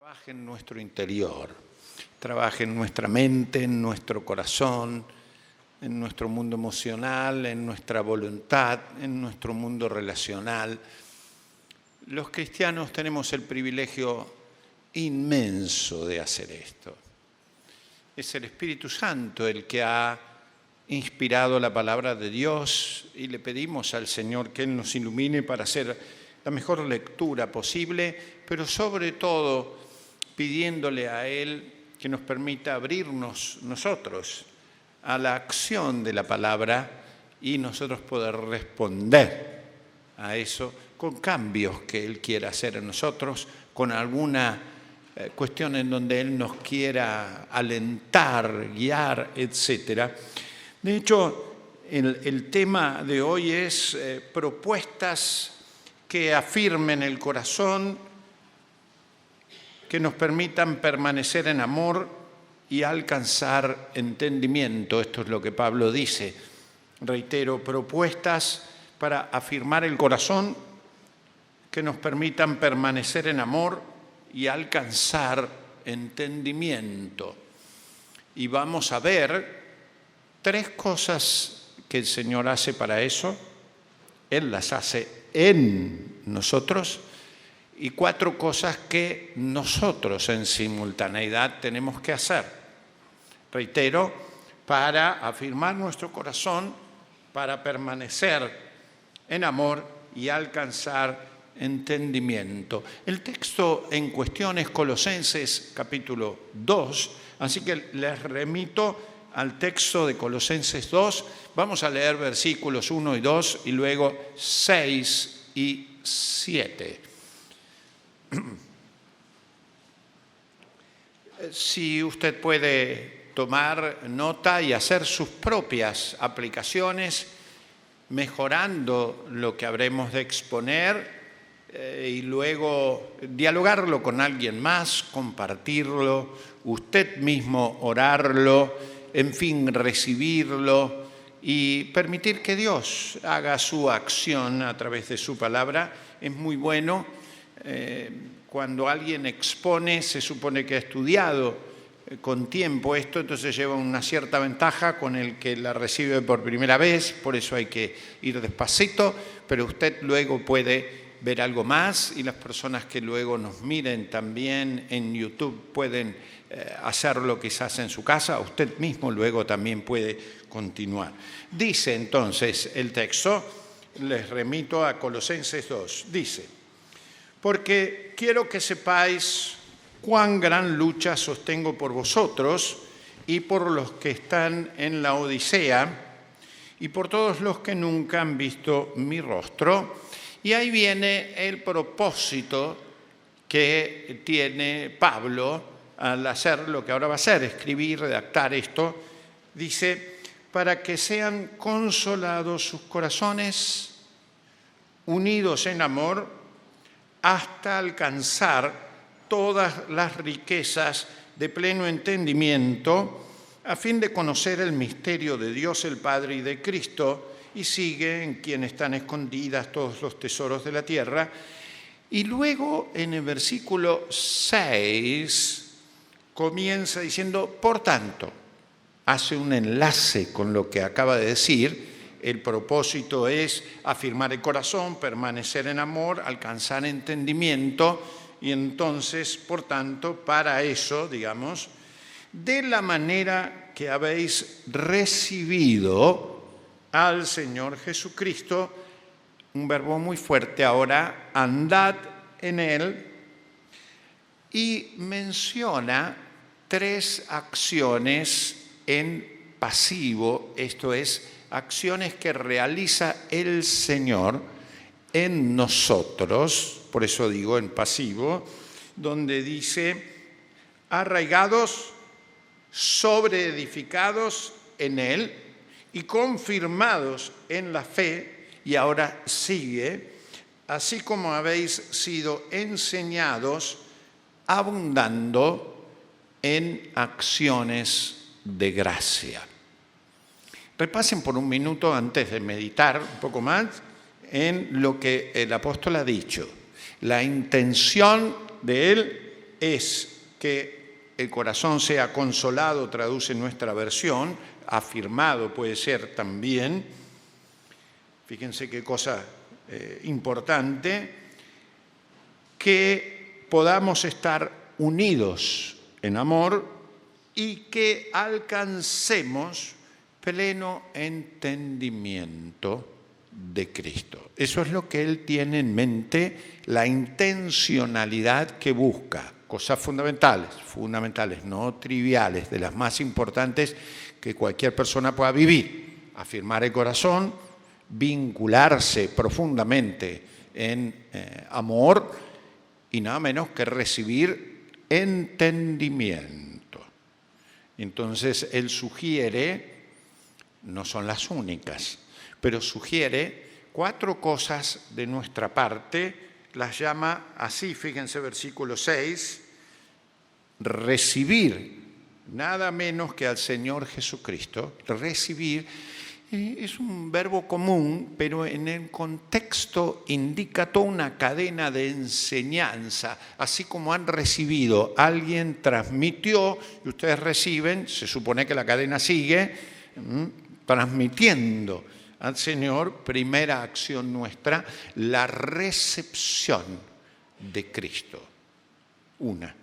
Trabaje en nuestro interior, trabaje en nuestra mente, en nuestro corazón, en nuestro mundo emocional, en nuestra voluntad, en nuestro mundo relacional. Los cristianos tenemos el privilegio inmenso de hacer esto. Es el Espíritu Santo el que ha inspirado la palabra de Dios y le pedimos al Señor que Él nos ilumine para hacer la mejor lectura posible, pero sobre todo pidiéndole a Él que nos permita abrirnos nosotros a la acción de la palabra y nosotros poder responder a eso con cambios que Él quiera hacer en nosotros, con alguna cuestión en donde Él nos quiera alentar, guiar, etc. De hecho, el tema de hoy es propuestas que afirmen el corazón, que nos permitan permanecer en amor y alcanzar entendimiento. Esto es lo que Pablo dice. Reitero, propuestas para afirmar el corazón, que nos permitan permanecer en amor y alcanzar entendimiento. Y vamos a ver 3 cosas que el Señor hace para eso. Él las hace en nosotros. Y 4 cosas que nosotros en simultaneidad tenemos que hacer. Reitero, para afirmar nuestro corazón, para permanecer en amor y alcanzar entendimiento. El texto en cuestión es Colosenses capítulo 2, así que les remito al texto de Colosenses 2. Vamos a leer versículos 1 y 2 y luego 6 y 7. Si usted puede tomar nota y hacer sus propias aplicaciones, mejorando lo que habremos de exponer y luego dialogarlo con alguien más, compartirlo, usted mismo orarlo, en fin, recibirlo y permitir que Dios haga su acción a través de su palabra. Es muy bueno. Cuando alguien expone, se supone que ha estudiado con tiempo esto, entonces lleva una cierta ventaja con el que la recibe por primera vez, por eso hay que ir despacito, pero usted luego puede ver algo más y las personas que luego nos miren también en YouTube pueden hacerlo quizás en su casa, usted mismo luego también puede continuar. Dice entonces el texto, les remito a Colosenses 2, dice: porque quiero que sepáis cuán gran lucha sostengo por vosotros y por los que están en la Odisea y por todos los que nunca han visto mi rostro. Y ahí viene el propósito que tiene Pablo al hacer lo que ahora va a hacer, escribir, redactar esto. Dice, para que sean consolados sus corazones, unidos en amor, hasta alcanzar todas las riquezas de pleno entendimiento, a fin de conocer el misterio de Dios el Padre y de Cristo, y sigue en quien están escondidas todos los tesoros de la tierra. Y luego en el versículo 6 comienza diciendo, por tanto, hace un enlace con lo que acaba de decir. El propósito es afirmar el corazón, permanecer en amor, alcanzar entendimiento y entonces, por tanto, para eso, digamos, de la manera que habéis recibido al Señor Jesucristo, un verbo muy fuerte ahora, andad en Él, y menciona 3 acciones en pasivo, esto es, acciones que realiza el Señor en nosotros, por eso digo en pasivo, donde dice, arraigados, sobreedificados en Él y confirmados en la fe, y ahora sigue, así como habéis sido enseñados, abundando en acciones de gracia. Repasen por un minuto antes de meditar un poco más en lo que el apóstol ha dicho. La intención de él es que el corazón sea consolado, traduce nuestra versión, afirmado puede ser también. Fíjense qué cosa importante, que podamos estar unidos en amor y que alcancemos pleno entendimiento de Cristo. Eso es lo que Él tiene en mente, la intencionalidad que busca. Cosas fundamentales, no triviales, de las más importantes que cualquier persona pueda vivir. Afirmar el corazón, vincularse profundamente en amor y nada menos que recibir entendimiento. Entonces, Él sugiere, no son las únicas, pero sugiere 4 cosas de nuestra parte, las llama así, fíjense versículo 6, recibir nada menos que al Señor Jesucristo. Recibir es un verbo común, pero en el contexto indica toda una cadena de enseñanza, así como han recibido, alguien transmitió y ustedes reciben, se supone que la cadena sigue transmitiendo al Señor. Primera acción nuestra, la recepción de Cristo. 1.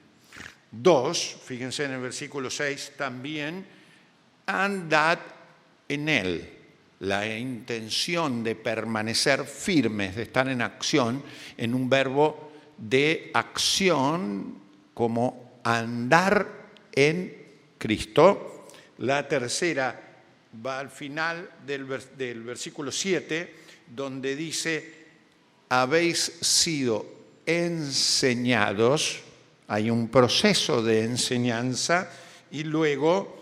2, fíjense en el versículo 6 también, andad en Él. La intención de permanecer firmes, de estar en acción, en un verbo de acción como andar en Cristo. La tercera va al final del versículo 7, donde dice, habéis sido enseñados. Hay un proceso de enseñanza y luego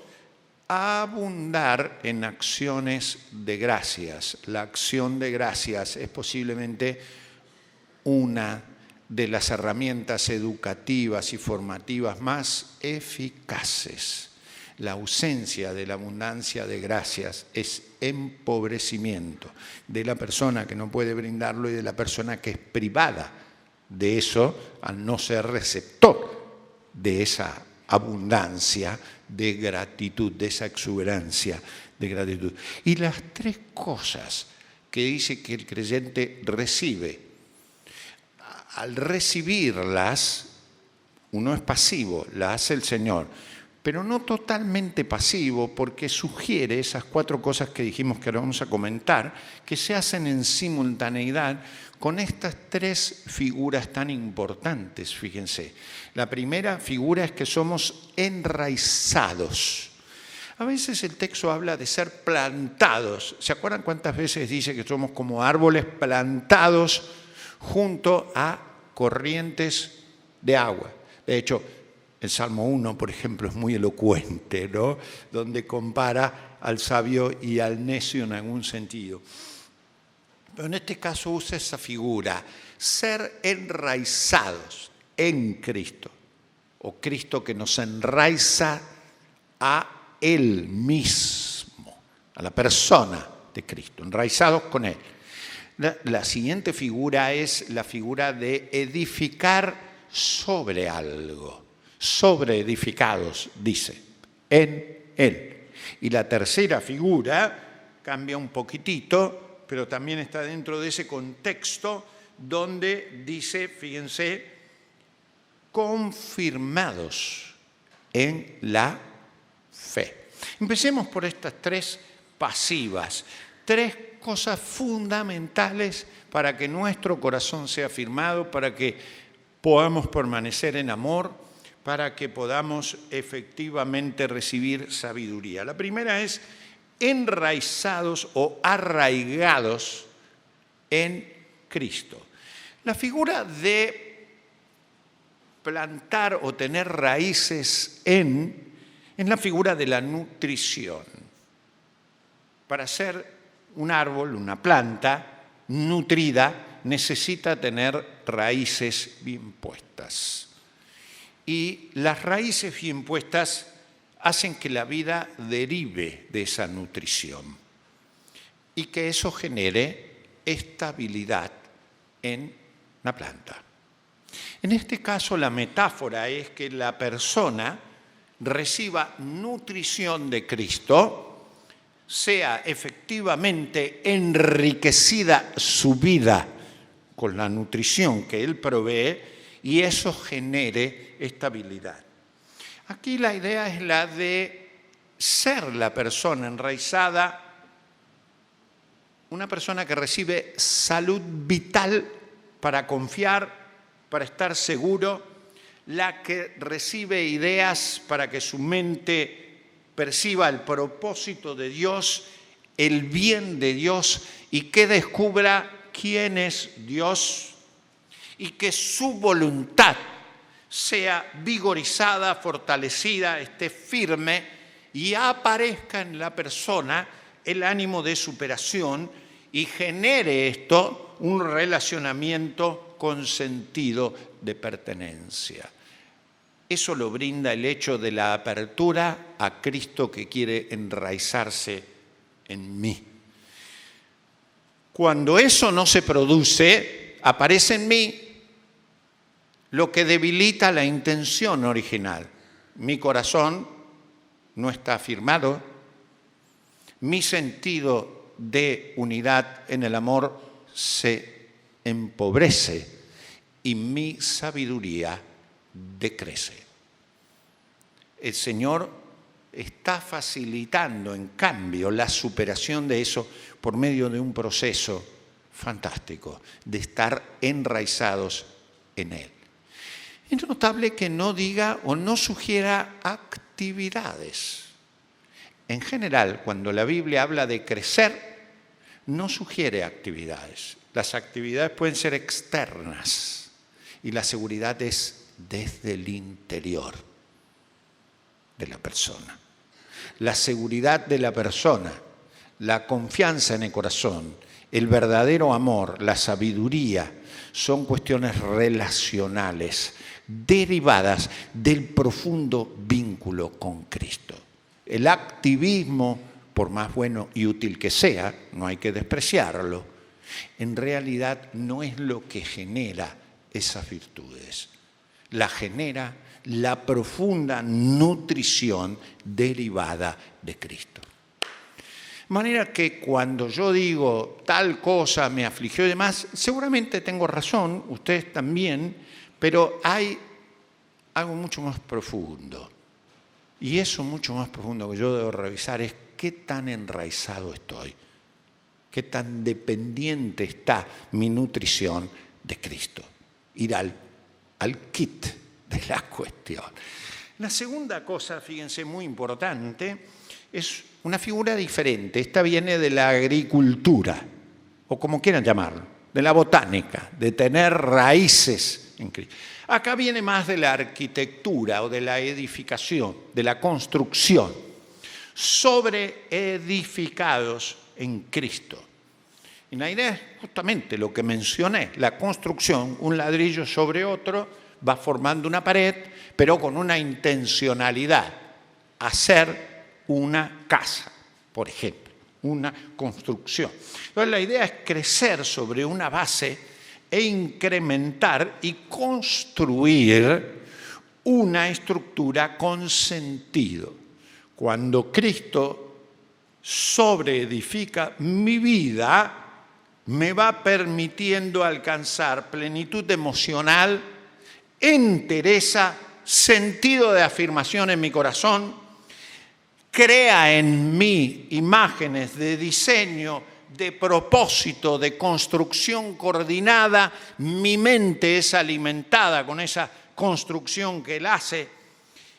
abundar en acciones de gracias. La acción de gracias es posiblemente una de las herramientas educativas y formativas más eficaces. La ausencia de la abundancia de gracias es empobrecimiento de la persona que no puede brindarlo y de la persona que es privada de eso al no ser receptor de esa abundancia de gratitud, de esa exuberancia de gratitud. Y las 3 cosas que dice que el creyente recibe, al recibirlas, uno es pasivo, la hace el Señor, pero no totalmente pasivo, porque sugiere esas 4 cosas que dijimos que ahora vamos a comentar, que se hacen en simultaneidad con estas 3 figuras tan importantes, fíjense. La primera figura es que somos enraizados. A veces el texto habla de ser plantados. ¿Se acuerdan cuántas veces dice que somos como árboles plantados junto a corrientes de agua? De hecho, el Salmo 1, por ejemplo, es muy elocuente, ¿no? Donde compara al sabio y al necio en algún sentido. Pero en este caso usa esa figura, ser enraizados en Cristo, o Cristo que nos enraiza a Él mismo, a la persona de Cristo, enraizados con Él. La siguiente figura es la figura de edificar sobre algo, sobre edificados, dice, en Él. Y la tercera figura cambia un poquitito, pero también está dentro de ese contexto donde dice, fíjense, confirmados en la fe. Empecemos por estas 3 pasivas, 3 cosas fundamentales para que nuestro corazón sea firmado, para que podamos permanecer en amor, para que podamos efectivamente recibir sabiduría. La primera es enraizados o arraigados en Cristo. La figura de plantar o tener raíces en la figura de la nutrición. Para ser un árbol, una planta nutrida, necesita tener raíces bien puestas. Y las raíces bien puestas hacen que la vida derive de esa nutrición y que eso genere estabilidad en la planta. En este caso, la metáfora es que la persona reciba nutrición de Cristo, sea efectivamente enriquecida su vida con la nutrición que Él provee y eso genere estabilidad. Aquí la idea es la de ser la persona enraizada, una persona que recibe salud vital para confiar, para estar seguro, la que recibe ideas para que su mente perciba el propósito de Dios, el bien de Dios y que descubra quién es Dios y que su voluntad sea vigorizada, fortalecida, esté firme y aparezca en la persona el ánimo de superación y genere esto un relacionamiento con sentido de pertenencia. Eso lo brinda el hecho de la apertura a Cristo que quiere enraizarse en mí. Cuando eso no se produce, aparece en mí lo que debilita la intención original. Mi corazón no está afirmado, mi sentido de unidad en el amor se empobrece y mi sabiduría decrece. El Señor está facilitando, en cambio, la superación de eso por medio de un proceso fantástico, de estar enraizados en Él. Es notable que no diga o no sugiera actividades. En general, cuando la Biblia habla de crecer, no sugiere actividades. Las actividades pueden ser externas y la seguridad es desde el interior de la persona. La seguridad de la persona, la confianza en el corazón, el verdadero amor, la sabiduría, son cuestiones relacionales, derivadas del profundo vínculo con Cristo. El activismo, por más bueno y útil que sea, no hay que despreciarlo, en realidad no es lo que genera esas virtudes. La genera la profunda nutrición derivada de Cristo. De manera que cuando yo digo tal cosa me afligió y demás, seguramente tengo razón, ustedes también, pero hay algo mucho más profundo. Y eso mucho más profundo que yo debo revisar es qué tan enraizado estoy, qué tan dependiente está mi nutrición de Cristo. Ir al kit de la cuestión. La segunda cosa, fíjense, muy importante, es una figura diferente. Esta viene de la agricultura, o como quieran llamarlo, de la botánica, de tener raíces en Cristo. Acá viene más de la arquitectura o de la edificación, de la construcción, sobre edificados en Cristo. Y la idea es justamente lo que mencioné, la construcción, un ladrillo sobre otro, va formando una pared, pero con una intencionalidad, hacer una casa, por ejemplo, una construcción. Entonces la idea es crecer sobre una base e incrementar y construir una estructura con sentido. Cuando Cristo sobreedifica mi vida, me va permitiendo alcanzar plenitud emocional, entereza, sentido de afirmación en mi corazón, crea en mí imágenes de diseño, de propósito, de construcción coordinada, mi mente es alimentada con esa construcción que Él hace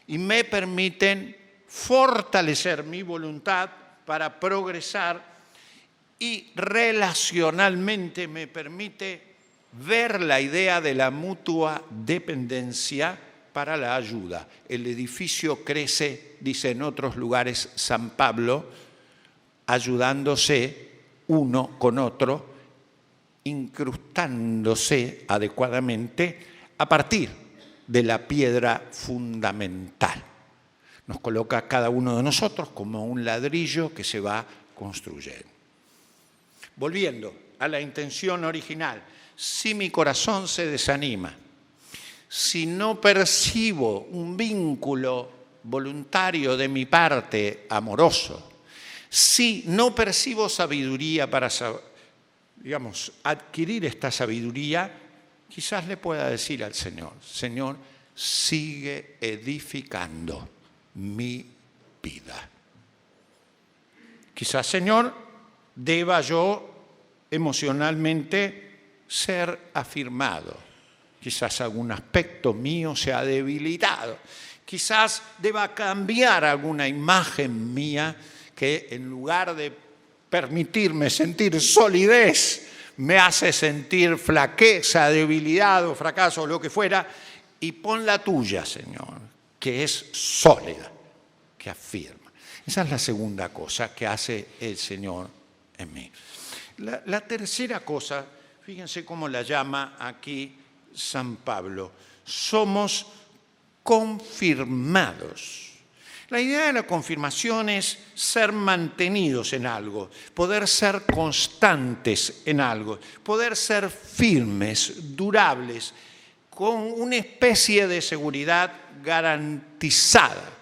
y me permiten fortalecer mi voluntad para progresar y relacionalmente me permite ver la idea de la mutua dependencia para la ayuda. El edificio crece, dice en otros lugares San Pablo, ayudándose uno con otro, incrustándose adecuadamente a partir de la piedra fundamental. Nos coloca a cada uno de nosotros como un ladrillo que se va construyendo. Volviendo a la intención original, si mi corazón se desanima, si no percibo un vínculo voluntario de mi parte amoroso, si no percibo sabiduría para, adquirir esta sabiduría, quizás le pueda decir al Señor, Señor, sigue edificando mi vida. Quizás, Señor, deba yo emocionalmente ser afirmado. Quizás algún aspecto mío se ha debilitado. Quizás deba cambiar alguna imagen mía que en lugar de permitirme sentir solidez, me hace sentir flaqueza, debilidad o fracaso o lo que fuera. Y pon la tuya, Señor, que es sólida, que afirma. Esa es la segunda cosa que hace el Señor en mí. La tercera cosa, fíjense cómo la llama aquí San Pablo. Somos confirmados. La idea de la confirmación es ser mantenidos en algo, poder ser constantes en algo, poder ser firmes, durables, con una especie de seguridad garantizada.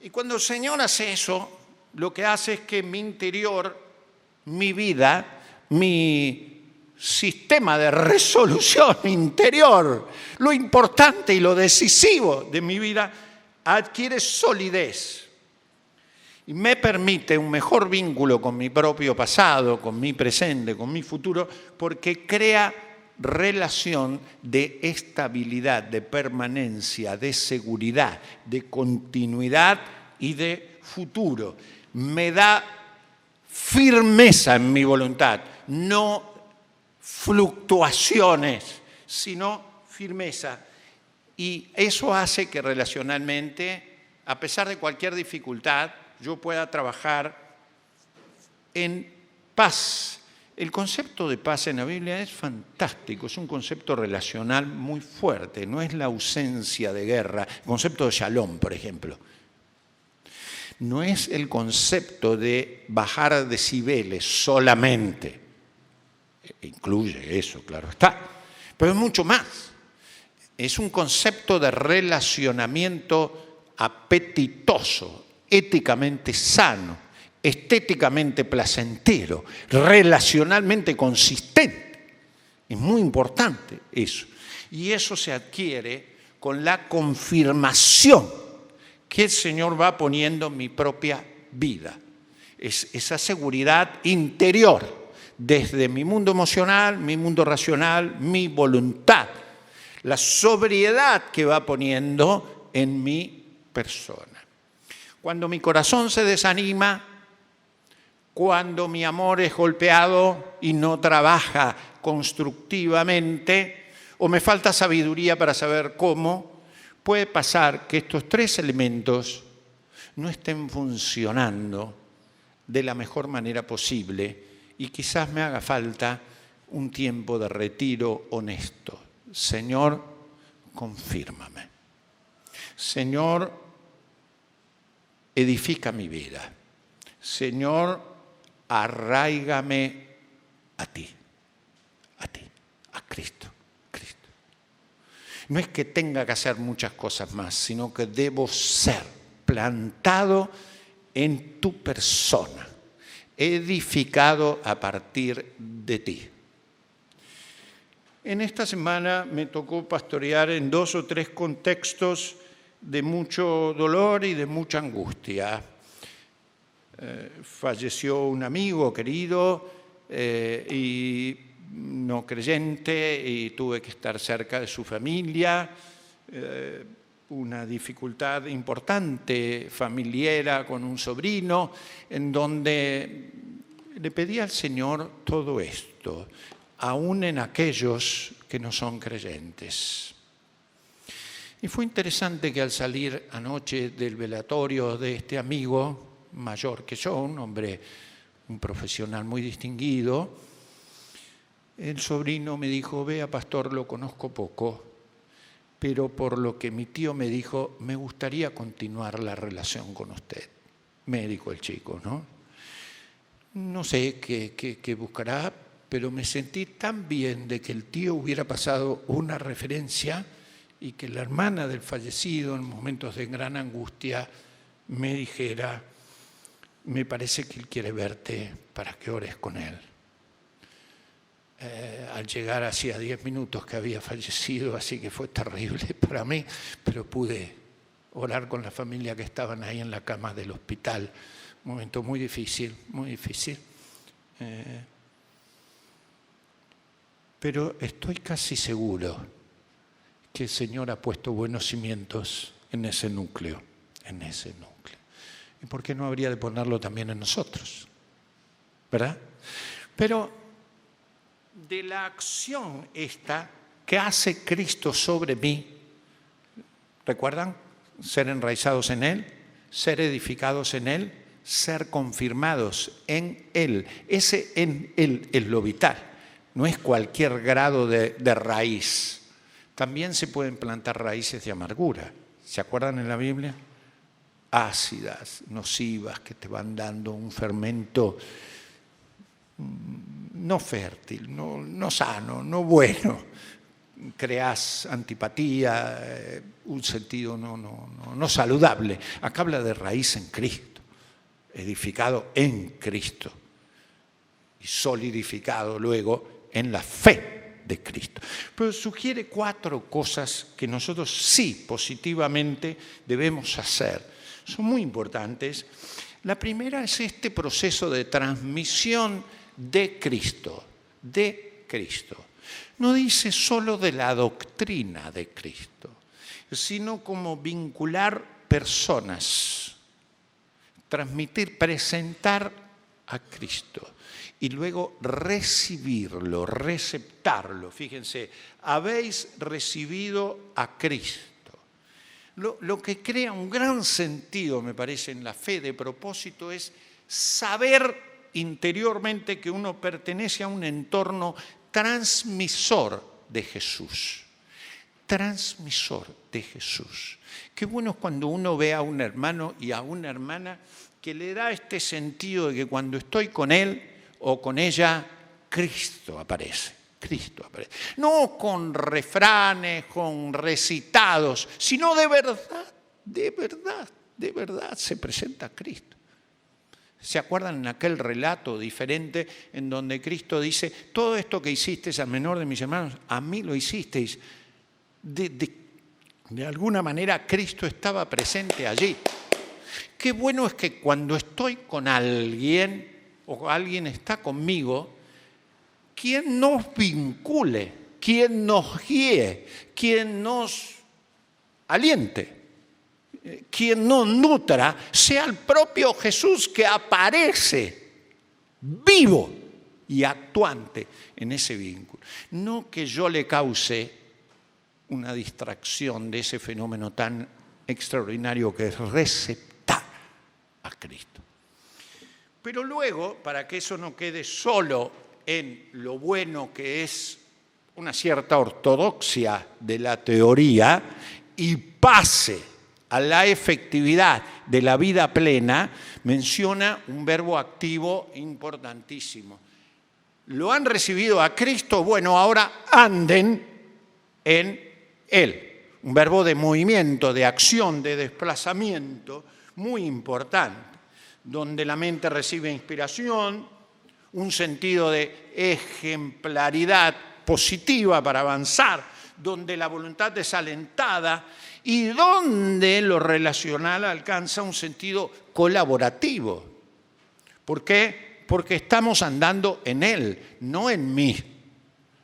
Y cuando el Señor hace eso, lo que hace es que mi interior, mi vida, mi sistema de resolución interior, lo importante y lo decisivo de mi vida, adquiere solidez y me permite un mejor vínculo con mi propio pasado, con mi presente, con mi futuro, porque crea relación de estabilidad, de permanencia, de seguridad, de continuidad y de futuro. Me da firmeza en mi voluntad, no fluctuaciones, sino firmeza. Y eso hace que relacionalmente, a pesar de cualquier dificultad, yo pueda trabajar en paz. El concepto de paz en la Biblia es fantástico, es un concepto relacional muy fuerte, no es la ausencia de guerra. El concepto de shalom, por ejemplo, no es el concepto de bajar decibeles solamente. Incluye eso, claro está, pero es mucho más. Es un concepto de relacionamiento apetitoso, éticamente sano, estéticamente placentero, relacionalmente consistente. Es muy importante eso. Y eso se adquiere con la confirmación que el Señor va poniendo en mi propia vida. Es esa seguridad interior, desde mi mundo emocional, mi mundo racional, mi voluntad. La sobriedad que va poniendo en mi persona. Cuando mi corazón se desanima, cuando mi amor es golpeado y no trabaja constructivamente, o me falta sabiduría para saber cómo, puede pasar que estos tres elementos no estén funcionando de la mejor manera posible y quizás me haga falta un tiempo de retiro honesto. Señor, confírmame. Señor, edifica mi vida. Señor, arráigame a ti, a Cristo. No es que tenga que hacer muchas cosas más, sino que debo ser plantado en tu persona, edificado a partir de ti. En esta semana me tocó pastorear en 2 o 3 contextos de mucho dolor y de mucha angustia. Falleció un amigo querido y no creyente y tuve que estar cerca de su familia. Una dificultad importante familiar con un sobrino en donde le pedí al Señor todo esto, aún en aquellos que no son creyentes. Y fue interesante que al salir anoche del velatorio de este amigo, mayor que yo, un hombre, un profesional muy distinguido, el sobrino me dijo, vea pastor, lo conozco poco, pero por lo que mi tío me dijo, me gustaría continuar la relación con usted. Médico el chico, ¿no? No sé qué buscará, pero me sentí tan bien de que el tío hubiera pasado una referencia y que la hermana del fallecido en momentos de gran angustia me dijera: me parece que él quiere verte para que ores con él. Al llegar hacía 10 minutos que había fallecido, así que fue terrible para mí, pero pude orar con la familia que estaban ahí en la cama del hospital. Un momento muy difícil, muy difícil. Pero estoy casi seguro que el Señor ha puesto buenos cimientos en ese núcleo, en ese núcleo. ¿Y por qué no habría de ponerlo también en nosotros? ¿Verdad? Pero de la acción esta que hace Cristo sobre mí, ¿recuerdan? Ser enraizados en Él, ser edificados en Él, ser confirmados en Él. Ese en Él es lo vital, no es cualquier grado de raíz. También se pueden plantar raíces de amargura. ¿Se acuerdan en la Biblia? Ácidas, nocivas, que te van dando un fermento no fértil, no sano, no bueno. Creas antipatía, un sentido no saludable. Acá habla de raíz en Cristo, edificado en Cristo y solidificado luego en la fe de Cristo. Pero sugiere 4 cosas que nosotros sí positivamente debemos hacer. Son muy importantes. La primera es este proceso de transmisión de Cristo, No dice solo de la doctrina de Cristo, sino como vincular personas, transmitir, presentar a Cristo y luego recibirlo, receptarlo. Fíjense, habéis recibido a Cristo. Lo que crea un gran sentido, me parece, en la fe de propósito es saber interiormente que uno pertenece a un entorno transmisor de Jesús. Transmisor de Jesús. Qué bueno es cuando uno ve a un hermano y a una hermana que le da este sentido de que cuando estoy con él o con ella, Cristo aparece. Cristo aparece. No con refranes, con recitados, sino de verdad se presenta Cristo. ¿Se acuerdan en aquel relato diferente en donde Cristo dice: todo esto que hicisteis al menor de mis hermanos, a mí lo hicisteis? De alguna manera Cristo estaba presente allí. Qué bueno es que cuando estoy con alguien o alguien está conmigo, quien nos vincule, quien nos guíe, quien nos aliente, quien nos nutra, sea el propio Jesús que aparece vivo y actuante en ese vínculo. No que yo le cause una distracción de ese fenómeno tan extraordinario que es receptar a Cristo. Pero luego, para que eso no quede solo en lo bueno que es una cierta ortodoxia de la teoría y pase a la efectividad de la vida plena, menciona un verbo activo importantísimo. ¿Lo han recibido a Cristo? Bueno, ahora anden en Él. Un verbo de movimiento, de acción, de desplazamiento, muy importante, donde la mente recibe inspiración, un sentido de ejemplaridad positiva para avanzar, donde la voluntad es alentada y donde lo relacional alcanza un sentido colaborativo. ¿Por qué? Porque estamos andando en Él, no en mí,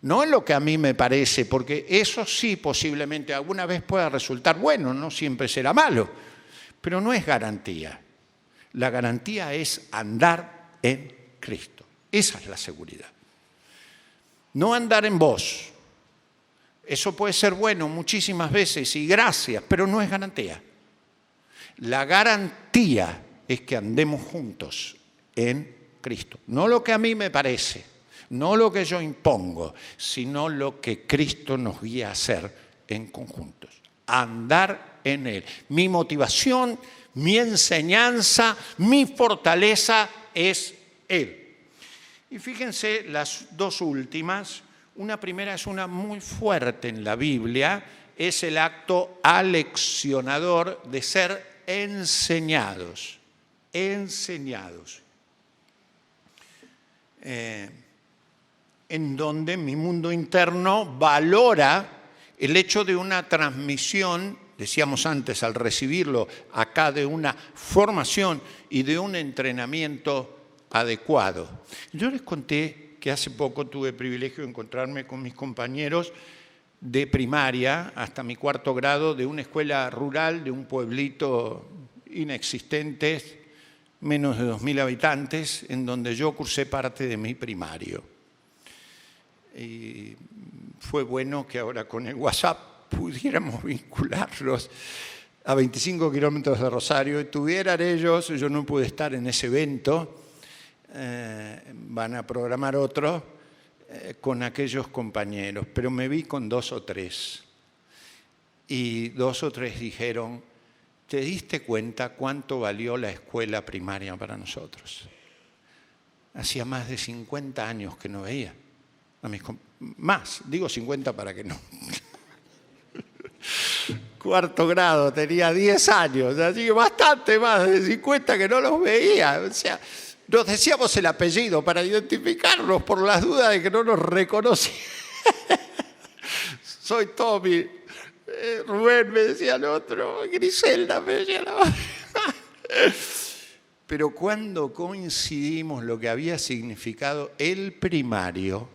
no en lo que a mí me parece, porque eso sí posiblemente alguna vez pueda resultar bueno, no siempre será malo, pero no es garantía. La garantía es andar en Cristo. Esa es la seguridad. No andar en vos. Eso puede ser bueno muchísimas veces y gracias, pero no es garantía. La garantía es que andemos juntos en Cristo. No lo que a mí me parece, no lo que yo impongo, sino lo que Cristo nos guía a hacer en conjuntos. Andar en Él. Mi motivación, mi enseñanza, mi fortaleza es Él. Y fíjense las dos últimas. Una primera es una muy fuerte en la Biblia es el acto aleccionador de ser enseñados. Enseñados. En donde mi mundo interno valora el hecho de una transmisión, decíamos antes al recibirlo acá, de una formación y de un entrenamiento adecuado. Yo les conté que hace poco tuve el privilegio de encontrarme con mis compañeros de primaria hasta mi 4º grado de una escuela rural de un pueblito inexistente, menos de 2.000 habitantes, en donde yo cursé parte de mi primario. Y fue bueno que ahora con el WhatsApp pudiéramos vincularlos a 25 kilómetros de Rosario. Y tuvieran ellos, yo no pude estar en ese evento, van a programar otro, con aquellos compañeros, pero me vi con 2 o 3. Y 2 o 3 dijeron, ¿te diste cuenta cuánto valió la escuela primaria para nosotros? Hacía más de 50 años que no veía. Más, digo 50 para que no. 4º grado, tenía 10 años, así que bastante más de 50 que no los veía. O sea, nos decíamos el apellido para identificarnos por las dudas de que no nos reconocían. Soy Tommy. Rubén me decía el otro, Griselda me decía la otra. Pero cuando coincidimos lo que había significado el primario,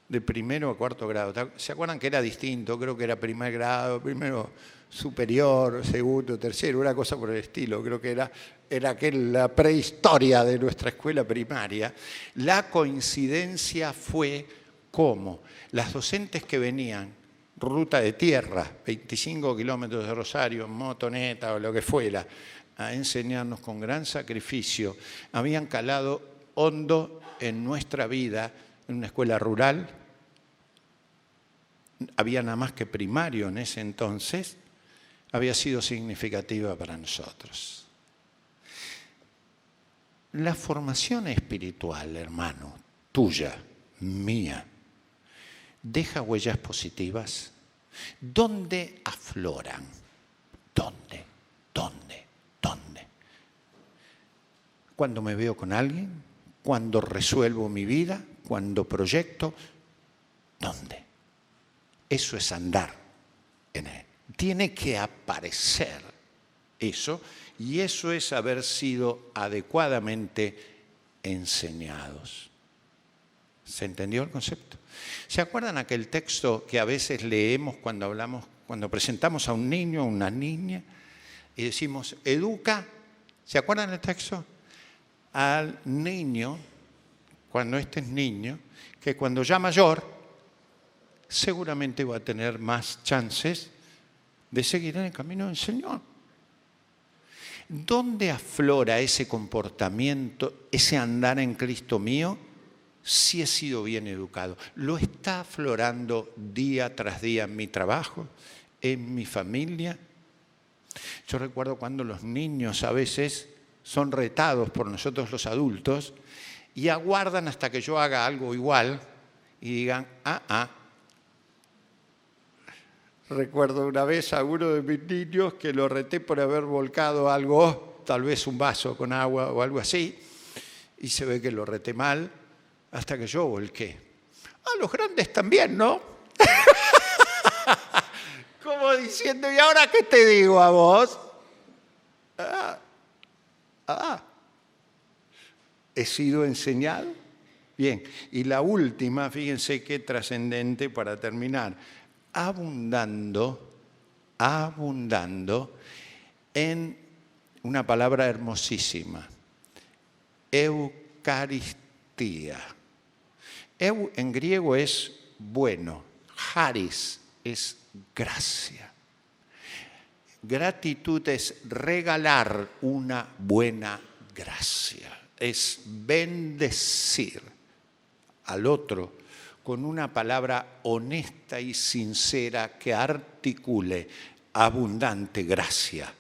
de 1º a 4º grado, ¿se acuerdan que era distinto? Creo que era 1er grado, 1º superior, 2º, 3º, una cosa por el estilo. Creo que era la prehistoria de nuestra escuela primaria. La coincidencia fue cómo las docentes que venían ruta de tierra, 25 kilómetros de Rosario, en motoneta o lo que fuera, a enseñarnos con gran sacrificio, habían calado hondo en nuestra vida, en una escuela rural. Había nada más que primario en ese entonces, había sido significativa para nosotros. La formación espiritual, hermano, tuya, mía, deja huellas positivas. ¿Dónde afloran? ¿Dónde? Cuando me veo con alguien, cuando resuelvo mi vida, cuando proyecto, ¿dónde? Eso es andar en él. Tiene que aparecer eso, y eso es haber sido adecuadamente enseñados. ¿Se entendió el concepto? ¿Se acuerdan aquel texto que a veces leemos cuando presentamos a un niño o una niña y decimos, educa? ¿Se acuerdan del texto? Al niño, cuando este es niño, que cuando ya mayor, seguramente va a tener más chances de seguir en el camino del Señor. ¿Dónde aflora ese comportamiento, ese andar en Cristo mío? Si he sido bien educado. ¿Lo está aflorando día tras día en mi trabajo, en mi familia? Yo recuerdo cuando los niños a veces son retados por nosotros los adultos y aguardan hasta que yo haga algo igual y digan, Recuerdo una vez a uno de mis niños que lo reté por haber volcado algo, tal vez un vaso con agua o algo así, y se ve que lo reté mal hasta que yo volqué. Los grandes también, ¿no? Como diciendo, ¿y ahora qué te digo a vos? ¿He sido enseñado? Bien, y la última, fíjense qué trascendente para terminar. Abundando en una palabra hermosísima, Eucaristía. En griego es bueno, charis es gracia. Gratitud es regalar una buena gracia, es bendecir al otro con una palabra honesta y sincera que articule abundante gracia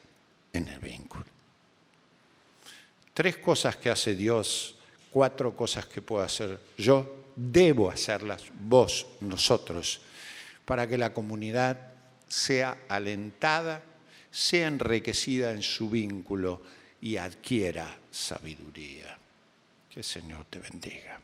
en el vínculo. 3 cosas que hace Dios, 4 cosas que puedo hacer yo, debo hacerlas vos, nosotros, para que la comunidad sea alentada, sea enriquecida en su vínculo y adquiera sabiduría. Que el Señor te bendiga.